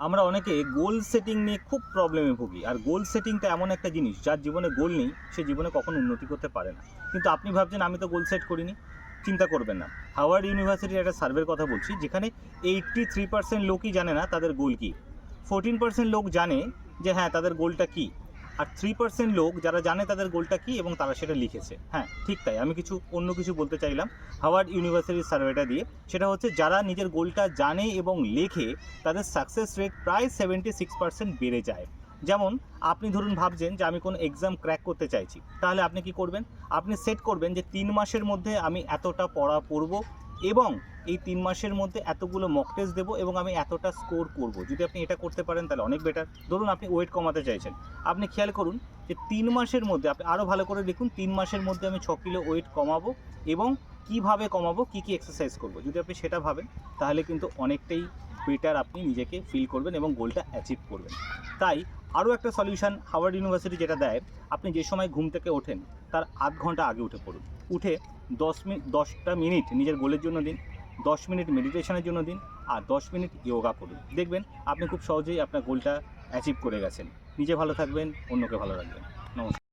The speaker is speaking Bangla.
আমরা অনেকে গোল সেটিং নিয়ে খুব প্রবলেমে ভুগি। আর গোল সেটিংটা এমন একটা জিনিস, যার জীবনে গোল নেই সে জীবনে কখনো উন্নতি করতে পারে না। কিন্তু আপনি ভাবছেন আমি তো গোল সেট করিনি। চিন্তা করবেন না। হাওয়ার্ড ইউনিভার্সিটির একটা সার্ভের কথা বলছি, যেখানে 83% লোকই জানে না তাদের গোল কী। 14% লোক জানে যে হ্যাঁ তাদের গোলটা কী। আর 3% লোক যারা জানে তাদের গোলটা কী এবং তারা সেটা লিখেছে। হ্যাঁ ঠিক তাই, আমি অন্য কিছু বলতে চাইলাম হাওয়ার্ড ইউনিভার্সিটির সার্ভেটা দিয়ে। সেটা হচ্ছে যারা নিজের গোলটা জানে এবং লেখে তাদের সাকসেস রেট প্রায় 76% বেড়ে যায়। যেমন আপনি ধরুন ভাবছেন যে আমি কোনো এক্সাম ক্র্যাক করতে চাইছি, তাহলে আপনি কি করবেন? আপনি সেট করবেন যে 3 মাসের মধ্যে আমি এতটা পড়া পড়ব এবং এই 3 মাসের মধ্যে এতগুলো মক টেস্ট দেবো এবং আমি এতটা স্কোর করব। যদি আপনি এটা করতে পারেন তাহলে অনেক বেটার। ধরুন আপনি ওয়েট কমাতে চাইছেন, আপনি খেয়াল করুন যে 3 মাসের মধ্যে আপনি আরও ভালো করে লিখুন 3 মাসের মধ্যে আমি 6 কিলো ওয়েট কমাবো এবং কীভাবে কমাবো, কী কী এক্সারসাইজ করবো। যদি আপনি সেটা ভাবেন তাহলে কিন্তু অনেকটাই বেটার আপনি নিজেকে ফিল করবেন এবং গোলটা অ্যাচিভ করবেন। তাই আরও একটা সলিউশন হাওয়ার্ড ইউনিভার্সিটি যেটা দেয়, আপনি যে সময় ঘুম থেকে ওঠেন তার আধ ঘন্টা আগে উঠে পড়ুন। উঠে 10টা মিনিট নিজের গোলের জন্য দিন, 10 মিনিট মেডিটেশনের জন্য দিন, আর 10 মিনিট যোগা করুন। দেখবেন আপনি খুব সহজেই আপনার গোলটা অ্যাচিভ করে গেছেন। নিজে ভালো থাকবেন, অন্যকে ভালো রাখবেন। নমস্কার।